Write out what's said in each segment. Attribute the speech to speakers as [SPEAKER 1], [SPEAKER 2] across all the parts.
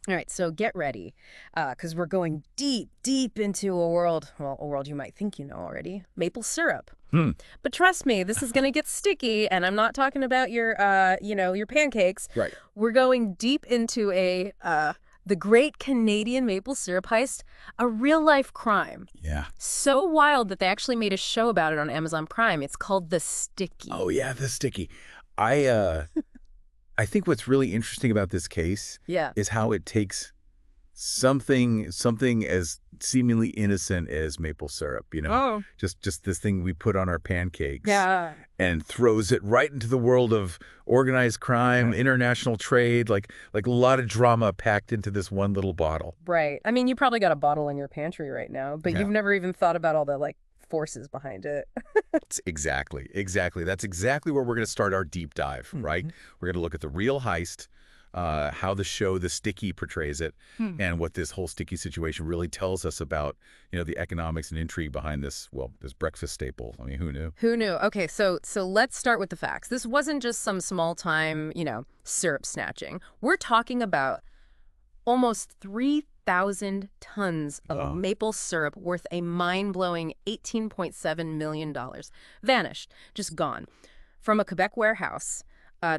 [SPEAKER 1] All right, so get ready, because we're going deep, deep into a world you might think you know already, maple syrup.
[SPEAKER 2] Hmm.
[SPEAKER 1] But trust me, this is going to get sticky, and I'm not talking about your pancakes.
[SPEAKER 2] Right.
[SPEAKER 1] We're going deep into the Great Canadian Maple Syrup Heist, a real-life crime.
[SPEAKER 2] Yeah.
[SPEAKER 1] So wild that they actually made a show about it on Amazon Prime. It's called The Sticky.
[SPEAKER 2] Oh yeah, the sticky. I uh I think what's really interesting about this case
[SPEAKER 1] Yeah.
[SPEAKER 2] is how it takes something as seemingly innocent as maple syrup,
[SPEAKER 1] Oh.
[SPEAKER 2] just this thing we put on our pancakes
[SPEAKER 1] Yeah.
[SPEAKER 2] and throws it right into the world of organized crime, international trade, like a lot of drama packed into this one little bottle.
[SPEAKER 1] Right. I mean, you probably got a bottle in your pantry right now, but
[SPEAKER 2] Yeah.
[SPEAKER 1] you've never even thought about all the, forces behind it.
[SPEAKER 2] Exactly. That's exactly where we're going to start our deep dive, right?
[SPEAKER 1] Mhm.
[SPEAKER 2] We're going to look at the real heist, how the show The Sticky portrays it,
[SPEAKER 1] Hmm.
[SPEAKER 2] and what this whole sticky situation really tells us about, the economics and intrigue behind this breakfast staple. I mean, who knew?
[SPEAKER 1] Who knew? Okay, so let's start with the facts. This wasn't just some small time, syrup snatching. We're talking about almost 3,000 tons of
[SPEAKER 2] Oh,
[SPEAKER 1] maple syrup worth a mind-blowing $18.7 million. Vanished, just gone. From a Quebec warehouse.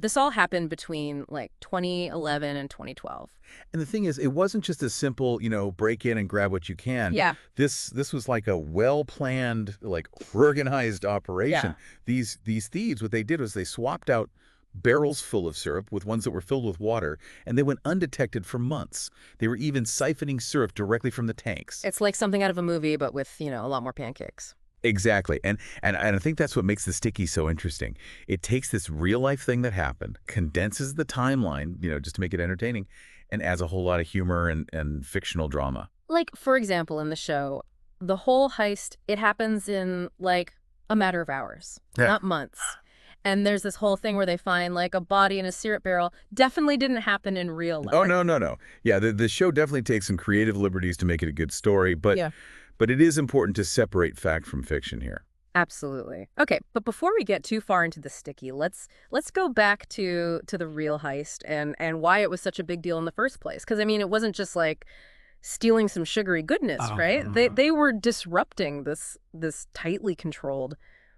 [SPEAKER 1] This all happened between 2011 and 2012.
[SPEAKER 2] and the thing is, it wasn't just a simple, break in and grab what you can.
[SPEAKER 1] Yeah.
[SPEAKER 2] This was like a well-planned, like organized
[SPEAKER 1] Yeah.
[SPEAKER 2] operation. These thieves, what they did was they swapped out barrels full of syrup with ones that were filled with water, and they went undetected for months. They were even siphoning syrup directly from the tanks.
[SPEAKER 1] It's like something out of a movie, but with, a lot more pancakes.
[SPEAKER 2] Exactly. And I think that's what makes the sticky so interesting. It takes this real life thing that happened, condenses the timeline, just to make it entertaining, and adds a whole lot of humor and fictional drama.
[SPEAKER 1] Like, for example, in the show, the whole heist, it happens in, a matter of hours,
[SPEAKER 2] Yeah.
[SPEAKER 1] not months. And there's this whole thing where they find, a body in a syrup barrel. Definitely didn't happen in real life.
[SPEAKER 2] Oh, no. Yeah, the show definitely takes some creative liberties to make it a good story, but
[SPEAKER 1] Yeah.
[SPEAKER 2] but it is important to separate fact from fiction here.
[SPEAKER 1] Absolutely. Okay, but before we get too far into the sticky, let's go back to the real heist and why it was such a big deal in the first place. Because I mean, it wasn't just like stealing some sugary goodness,
[SPEAKER 2] Oh,
[SPEAKER 1] right? They were disrupting this tightly controlled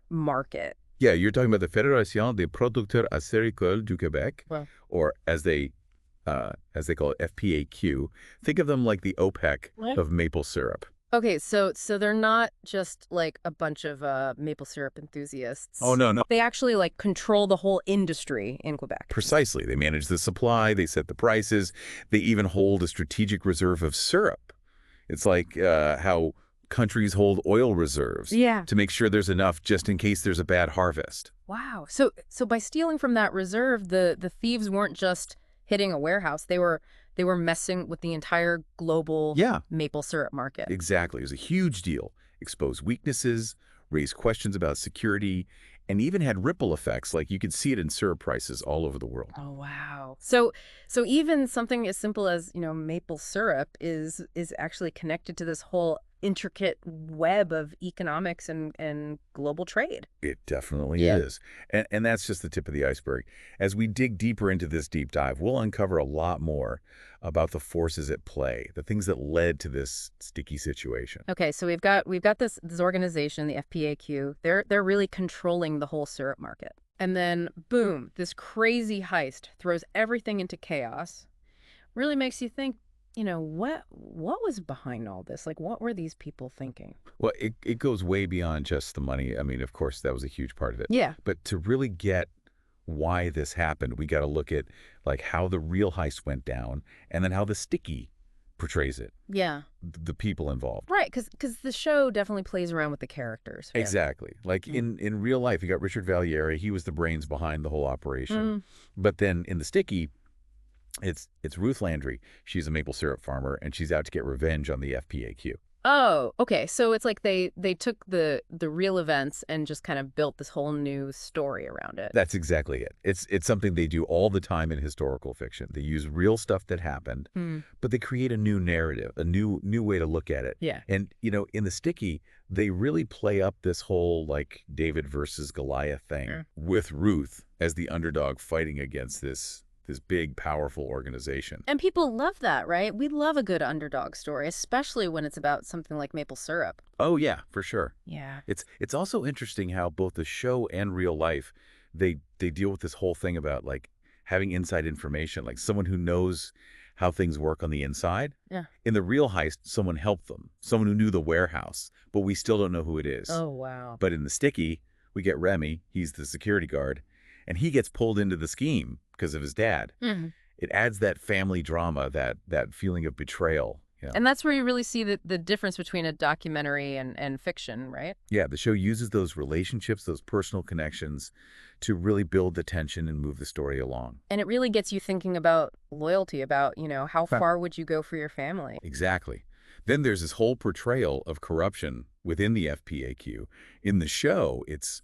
[SPEAKER 1] market.
[SPEAKER 2] Yeah, you're talking about the Fédération des producteurs acéricoles du Québec,
[SPEAKER 1] Well,
[SPEAKER 2] or as they call it, FPAQ. Think of them like the OPEC
[SPEAKER 1] what?
[SPEAKER 2] of maple syrup.
[SPEAKER 1] Okay, so they're not just like a bunch of maple syrup enthusiasts.
[SPEAKER 2] Oh, no.
[SPEAKER 1] They actually control the whole industry in Quebec.
[SPEAKER 2] Precisely. They manage the supply, they set the prices, they even hold a strategic reserve of syrup. It's like how countries hold oil reserves
[SPEAKER 1] Yeah.
[SPEAKER 2] to make sure there's enough just in case there's a bad harvest.
[SPEAKER 1] Wow. So by stealing from that reserve, the thieves weren't just hitting a warehouse. They were messing with the entire global
[SPEAKER 2] Yeah,
[SPEAKER 1] maple syrup market.
[SPEAKER 2] exactly. It was a huge deal. Exposed weaknesses, raised questions about security, and even had ripple effects. Like you could see it in syrup prices all over the world.
[SPEAKER 1] Oh wow. So even something as simple as, maple syrup is actually connected to this whole intricate web of economics and global trade.
[SPEAKER 2] It definitely
[SPEAKER 1] Yeah.
[SPEAKER 2] is. And that's just the tip of the iceberg. As we dig deeper into this deep dive, we'll uncover a lot more about the forces at play, the things that led to this sticky situation.
[SPEAKER 1] Okay, so we've got this organization, the FPAQ. They're really controlling the whole syrup market. And then boom, this crazy heist throws everything into chaos. Really makes you think, what was behind all this? Like what were these people thinking?
[SPEAKER 2] Well, it goes way beyond just the money. I mean, of course, that was a huge part of it.
[SPEAKER 1] Yeah.
[SPEAKER 2] But to really get why this happened, we got to look at like how the real heist went down and then how the sticky portrays it,
[SPEAKER 1] Yeah.
[SPEAKER 2] the people involved.
[SPEAKER 1] Right, cuz the show definitely plays around with the characters. Yeah.
[SPEAKER 2] Exactly. Like in real life, you got Richard Valliere. He was the brains behind the whole operation.
[SPEAKER 1] Mm.
[SPEAKER 2] But then in the sticky, it's Ruth Landry. She's a maple syrup farmer, and she's out to get revenge on the FPAQ.
[SPEAKER 1] Oh, okay. So it's like they took the real events and just kind of built this whole new story around it.
[SPEAKER 2] That's exactly it. It's something they do all the time in historical fiction. They use real stuff that happened,
[SPEAKER 1] Hmm.
[SPEAKER 2] but they create a new narrative, a new way to look at it.
[SPEAKER 1] Yeah.
[SPEAKER 2] And in the sticky, they really play up this whole like David versus Goliath thing
[SPEAKER 1] Sure.
[SPEAKER 2] with Ruth as the underdog fighting against this this big, powerful organization.
[SPEAKER 1] And people love that, right? We love a good underdog story, especially when it's about something like maple syrup.
[SPEAKER 2] Oh yeah, for sure.
[SPEAKER 1] Yeah.
[SPEAKER 2] It's also interesting how both the show and real life, they deal with this whole thing about like having inside information, like someone who knows how things work on the inside.
[SPEAKER 1] Yeah.
[SPEAKER 2] In the real heist, someone helped them, someone who knew the warehouse, but we still don't know who it is.
[SPEAKER 1] Oh, wow.
[SPEAKER 2] But in the sticky, we get Remy, he's the security guard, and he gets pulled into the scheme because of his dad.
[SPEAKER 1] Mhm.
[SPEAKER 2] It adds that family drama, that feeling of betrayal. Yeah.
[SPEAKER 1] And that's where you really see the difference between a documentary and fiction, right?
[SPEAKER 2] Yeah, the show uses those relationships, those personal connections to really build the tension and move the story along.
[SPEAKER 1] And it really gets you thinking about loyalty, about, how
[SPEAKER 2] Huh.
[SPEAKER 1] far would you go for your family?
[SPEAKER 2] Exactly. Then there's this whole portrayal of corruption within the FPAQ. In the show, it's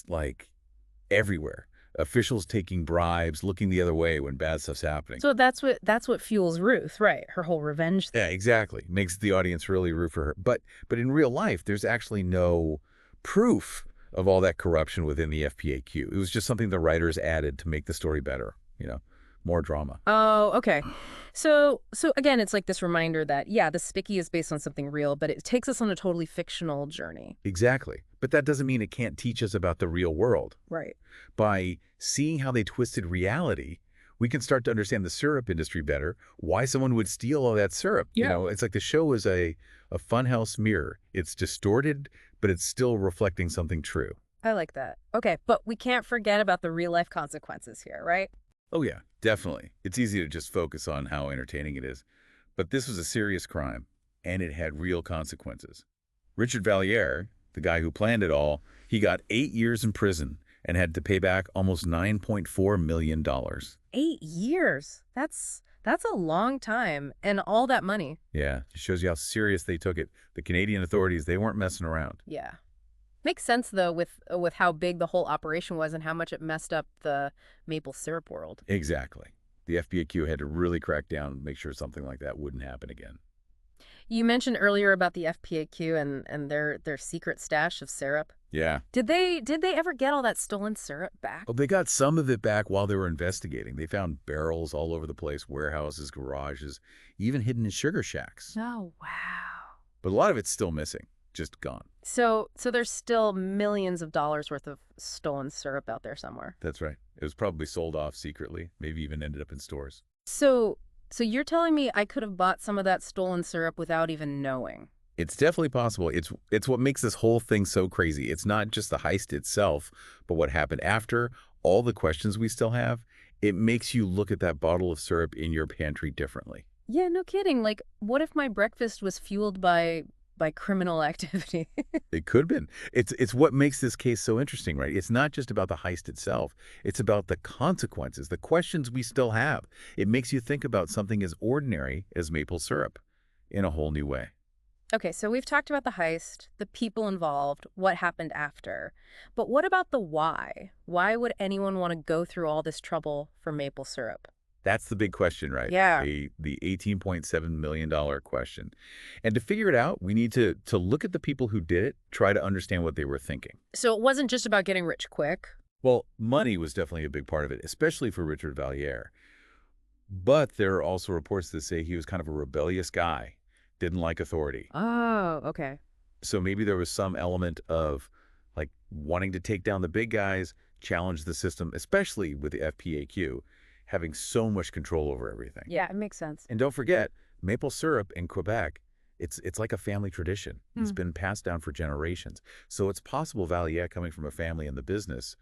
[SPEAKER 2] like everywhere. Officials taking bribes, looking the other way when bad stuff's happening.
[SPEAKER 1] So that's what fuels Ruth, right? Her whole revenge thing.
[SPEAKER 2] Yeah, exactly. Makes the audience really root for her. But in real life, there's actually no proof of all that corruption within the FPAQ. It was just something the writers added to make the story better, more drama.
[SPEAKER 1] Oh, okay. So again, it's like this reminder that, yeah, the Spicky is based on something real, but it takes us on a totally fictional journey.
[SPEAKER 2] Exactly. But that doesn't mean it can't teach us about the real world.
[SPEAKER 1] Right.
[SPEAKER 2] By seeing how they twisted reality, we can start to understand the syrup industry better, why someone would steal all that syrup.
[SPEAKER 1] Yeah.
[SPEAKER 2] It's like the show is a funhouse mirror. It's distorted, but it's still reflecting something true.
[SPEAKER 1] I like that. Okay, but we can't forget about the real life consequences here, right?
[SPEAKER 2] Oh yeah, definitely. It's easy to just focus on how entertaining it is. But this was a serious crime, and it had real consequences. Richard Valliere, the guy who planned it all, he got 8 years in prison and had to pay back almost $9.4 million.
[SPEAKER 1] 8 years. That's a long time, and all that money.
[SPEAKER 2] Yeah, it shows you how serious they took it. The Canadian authorities, they weren't messing around.
[SPEAKER 1] Yeah. Makes sense though with how big the whole operation was and how much it messed up the maple syrup world.
[SPEAKER 2] Exactly. The FBAQ had to really crack down, make sure something like that wouldn't happen again.
[SPEAKER 1] You mentioned earlier about the FPAQ and their secret stash of syrup.
[SPEAKER 2] Yeah.
[SPEAKER 1] Did they ever get all that stolen syrup back?
[SPEAKER 2] Well, they got some of it back while they were investigating. They found barrels all over the place, warehouses, garages, even hidden in sugar shacks.
[SPEAKER 1] Oh, wow.
[SPEAKER 2] But a lot of it's still missing, just gone.
[SPEAKER 1] So there's still millions of dollars worth of stolen syrup out there somewhere.
[SPEAKER 2] That's right. It was probably sold off secretly, maybe even ended up in stores.
[SPEAKER 1] So you're telling me I could have bought some of that stolen syrup without even knowing?
[SPEAKER 2] It's definitely possible. It's what makes this whole thing so crazy. It's not just the heist itself, but what happened after, all the questions we still have. It makes you look at that bottle of syrup in your pantry differently.
[SPEAKER 1] Yeah, no kidding. Like, what if my breakfast was fueled by criminal activity?
[SPEAKER 2] It could have been. It's what makes this case so interesting, right? It's not just about the heist itself. It's about the consequences, the questions we still have. It makes you think about something as ordinary as maple syrup in a whole new way.
[SPEAKER 1] Okay, so we've talked about the heist, the people involved, what happened after. But what about the why? Why would anyone want to go through all this trouble for maple syrup?
[SPEAKER 2] That's the big question, right?
[SPEAKER 1] Yeah.
[SPEAKER 2] The $18.7 million question. And to figure it out, we need to look at the people who did it, try to understand what they were thinking.
[SPEAKER 1] So it wasn't just about getting rich quick.
[SPEAKER 2] Well, money was definitely a big part of it, especially for Richard Valliere. But there are also reports that say he was kind of a rebellious guy, didn't like authority.
[SPEAKER 1] Oh, okay.
[SPEAKER 2] So maybe there was some element of like wanting to take down the big guys, challenge the system, especially with the FPAQ, having so much control over everything.
[SPEAKER 1] Yeah, it makes sense.
[SPEAKER 2] And don't forget, maple syrup in Quebec, it's like a family tradition. It's
[SPEAKER 1] Hmm.
[SPEAKER 2] been passed down for generations. So it's possible Valliere, coming from a family in the business,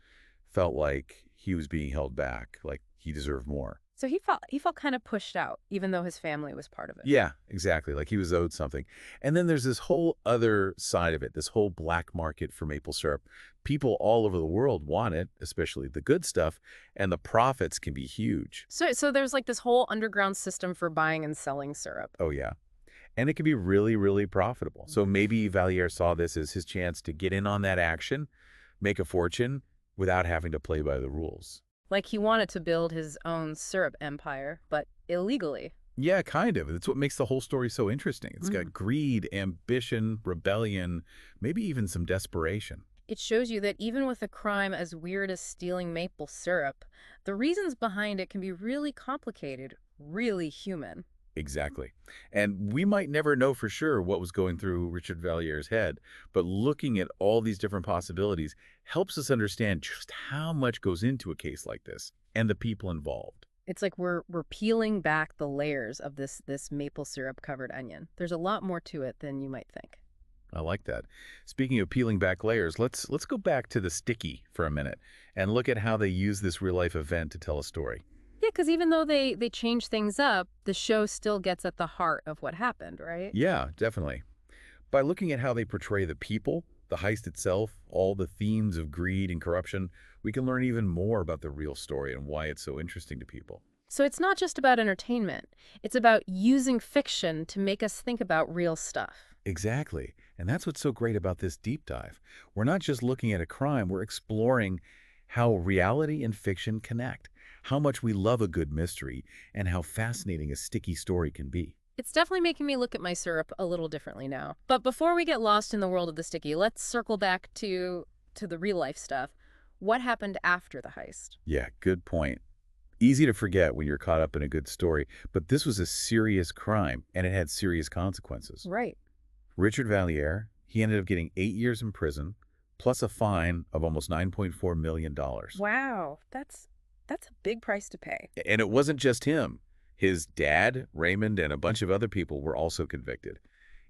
[SPEAKER 2] felt like he was being held back, like he deserved more.
[SPEAKER 1] So he felt kind of pushed out, even though his family was part of it.
[SPEAKER 2] Yeah, exactly. Like he was owed something. And then there's this whole other side of it, this whole black market for maple syrup. People all over the world want it, especially the good stuff, and the profits can be huge.
[SPEAKER 1] So there's like this whole underground system for buying and selling syrup.
[SPEAKER 2] Oh, yeah. And it can be really, really profitable. So maybe Valliere saw this as his chance to get in on that action, make a fortune without having to play by the rules.
[SPEAKER 1] Like he wanted to build his own syrup empire, but illegally.
[SPEAKER 2] Yeah, kind of. That's what makes the whole story so interesting. It's got greed, ambition, rebellion, maybe even some desperation.
[SPEAKER 1] it shows you that even with a crime as weird as stealing maple syrup, the reasons behind it can be really complicated, really human.
[SPEAKER 2] Exactly. And we might never know for sure what was going through Richard Vallier's head, but looking at all these different possibilities helps us understand just how much goes into a case like this and the people involved.
[SPEAKER 1] It's like we're peeling back the layers of this maple syrup covered onion. There's a lot more to it than you might think.
[SPEAKER 2] I like that. Speaking of peeling back layers, let's go back to the sticky for a minute and look at how they use this real life event to tell a story.
[SPEAKER 1] Yeah, because even though they change things up, the show still gets at the heart of what happened, right?
[SPEAKER 2] Yeah, definitely. By looking at how they portray the people, the heist itself, all the themes of greed and corruption, we can learn even more about the real story and why it's so interesting to people.
[SPEAKER 1] So it's not just about entertainment. It's about using fiction to make us think about real stuff.
[SPEAKER 2] Exactly. And that's what's so great about this deep dive. We're not just looking at a crime, we're exploring how reality and fiction connect, how much we love a good mystery, and how fascinating a sticky story can be.
[SPEAKER 1] It's definitely making me look at my syrup a little differently now. But before we get lost in the world of the sticky, let's circle back to the real life stuff. What happened after the heist?
[SPEAKER 2] Yeah, good point. Easy to forget when you're caught up in a good story, but this was a serious crime, and it had serious consequences.
[SPEAKER 1] Right.
[SPEAKER 2] Richard Valliere, he ended up getting 8 years in prison, plus a fine of almost $9.4 million.
[SPEAKER 1] Wow, that's a big price to pay.
[SPEAKER 2] And it wasn't just him. His dad, Raymond, and a bunch of other people were also convicted.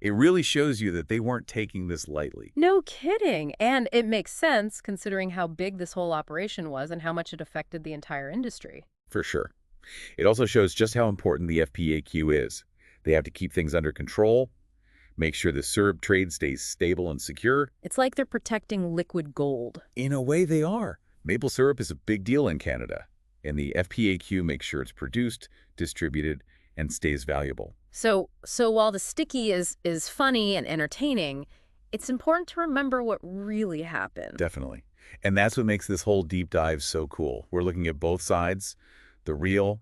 [SPEAKER 2] It really shows you that they weren't taking this lightly.
[SPEAKER 1] No kidding. And it makes sense considering how big this whole operation was and how much it affected the entire industry.
[SPEAKER 2] For sure. It also shows just how important the FPAQ is. They have to keep things under control, make sure the syrup trade stays stable and secure.
[SPEAKER 1] It's like they're protecting liquid gold.
[SPEAKER 2] In a way, they are. Maple syrup is a big deal in Canada, and the FPAQ makes sure it's produced, distributed, and stays valuable.
[SPEAKER 1] So while the sticky is funny and entertaining, it's important to remember what really happened.
[SPEAKER 2] Definitely. And that's what makes this whole deep dive so cool. We're looking at both sides, the real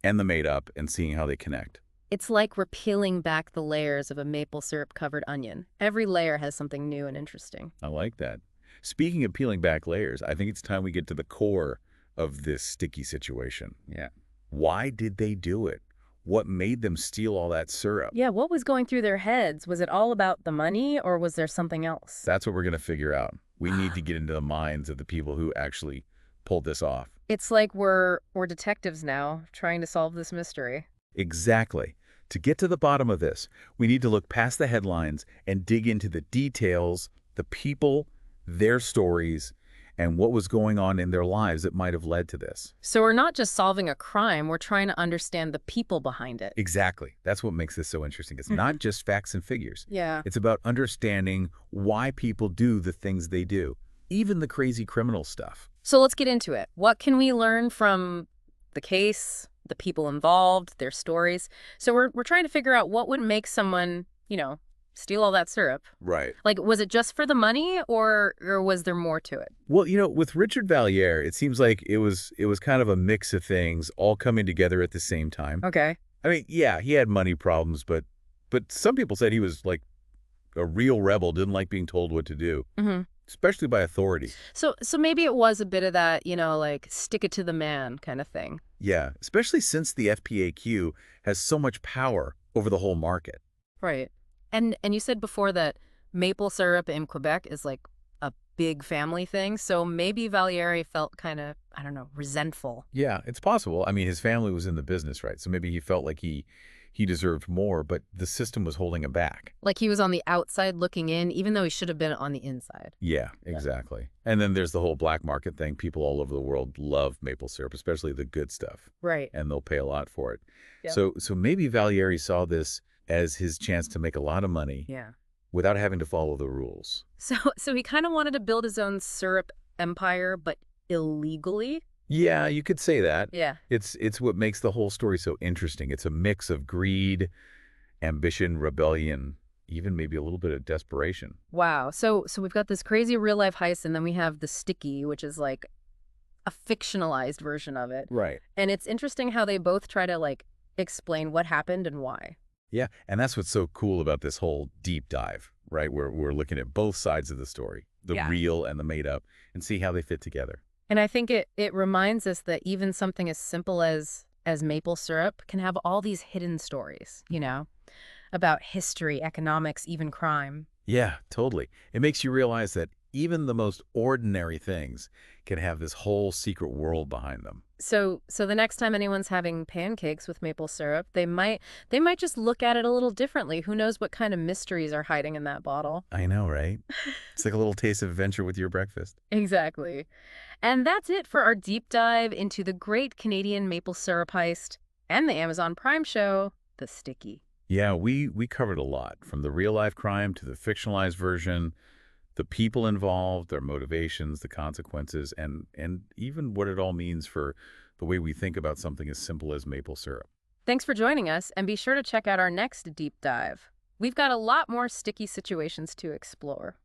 [SPEAKER 2] and the made up, and seeing how they connect.
[SPEAKER 1] It's like we're peeling back the layers of a maple syrup covered onion. Every layer has something new and interesting.
[SPEAKER 2] I like that. Speaking of peeling back layers, I think it's time we get to the core of this sticky situation.
[SPEAKER 1] Yeah.
[SPEAKER 2] Why did they do it? What made them steal all that syrup?
[SPEAKER 1] Yeah, what was going through their heads? Was it all about the money or was there something else?
[SPEAKER 2] That's what we're going to figure out. We need to get into the minds of the people who actually pulled this off.
[SPEAKER 1] It's like we're detectives now trying to solve this mystery.
[SPEAKER 2] Exactly. To get to the bottom of this, we need to look past the headlines and dig into the details, the people, their stories, and what was going on in their lives that might have led to this.
[SPEAKER 1] So we're not just solving a crime, we're trying to understand the people behind it.
[SPEAKER 2] Exactly. That's what makes this so interesting. It's not just facts and figures.
[SPEAKER 1] Yeah.
[SPEAKER 2] It's about understanding why people do the things they do, even the crazy criminal stuff.
[SPEAKER 1] So let's get into it. What can we learn from the case, the people involved, their stories? So we're trying to figure out what would make someone, steal all that syrup.
[SPEAKER 2] Right.
[SPEAKER 1] Like, was it just for the money or was there more to it?
[SPEAKER 2] Well, with Richard Valliere, it seems like it was kind of a mix of things all coming together at the same time.
[SPEAKER 1] Okay.
[SPEAKER 2] I mean, yeah, he had money problems, but some people said he was like a real rebel, didn't like being told what to do, especially by authority.
[SPEAKER 1] So maybe it was a bit of that, like stick it to the man kind of thing.
[SPEAKER 2] Yeah, especially since the FPAQ has so much power over the whole market.
[SPEAKER 1] Right. And you said before that maple syrup in Quebec is like a big family thing. So maybe Valliere felt kind of, I don't know, resentful.
[SPEAKER 2] Yeah, it's possible. I mean, his family was in the business, right? So maybe he felt like he deserved more, but the system was holding him back.
[SPEAKER 1] Like he was on the outside looking in, even though he should have been on the inside.
[SPEAKER 2] Yeah, exactly. And then there's the whole black market thing. People all over the world love maple syrup, especially the good stuff.
[SPEAKER 1] Right.
[SPEAKER 2] And they'll pay a lot for it.
[SPEAKER 1] Yep.
[SPEAKER 2] So maybe Valliere saw this as his chance to make a lot of money
[SPEAKER 1] Yeah.
[SPEAKER 2] without having to follow the rules.
[SPEAKER 1] So he kind of wanted to build his own syrup empire, but illegally.
[SPEAKER 2] Yeah, you could say that.
[SPEAKER 1] Yeah.
[SPEAKER 2] It's what makes the whole story so interesting. It's a mix of greed, ambition, rebellion, even maybe a little bit of desperation.
[SPEAKER 1] Wow. So we've got this crazy real life heist, and then we have the sticky, which is like a fictionalized version of it.
[SPEAKER 2] Right.
[SPEAKER 1] And it's interesting how they both try to like explain what happened and why.
[SPEAKER 2] Yeah, and that's what's so cool about this whole deep dive, right? We're looking at both sides of the story, the
[SPEAKER 1] Yeah.
[SPEAKER 2] real and the made up, and see how they fit together.
[SPEAKER 1] And I think it reminds us that even something as simple as maple syrup can have all these hidden stories, about history, economics, even crime.
[SPEAKER 2] Yeah, totally. It makes you realize that even the most ordinary things can have this whole secret world behind them.
[SPEAKER 1] So the next time anyone's having pancakes with maple syrup, they might just look at it a little differently. Who knows what kind of mysteries are hiding in that bottle?
[SPEAKER 2] I know, right? It's like a little taste of adventure with your breakfast.
[SPEAKER 1] Exactly. And that's it for our deep dive into the great Canadian maple syrup heist and the Amazon Prime show, The Sticky.
[SPEAKER 2] Yeah, we covered a lot, from the real life crime to the fictionalized version, the people involved, their motivations, the consequences, and even what it all means for the way we think about something as simple as maple syrup.
[SPEAKER 1] Thanks for joining us, and be sure to check out our next deep dive. We've got a lot more sticky situations to explore.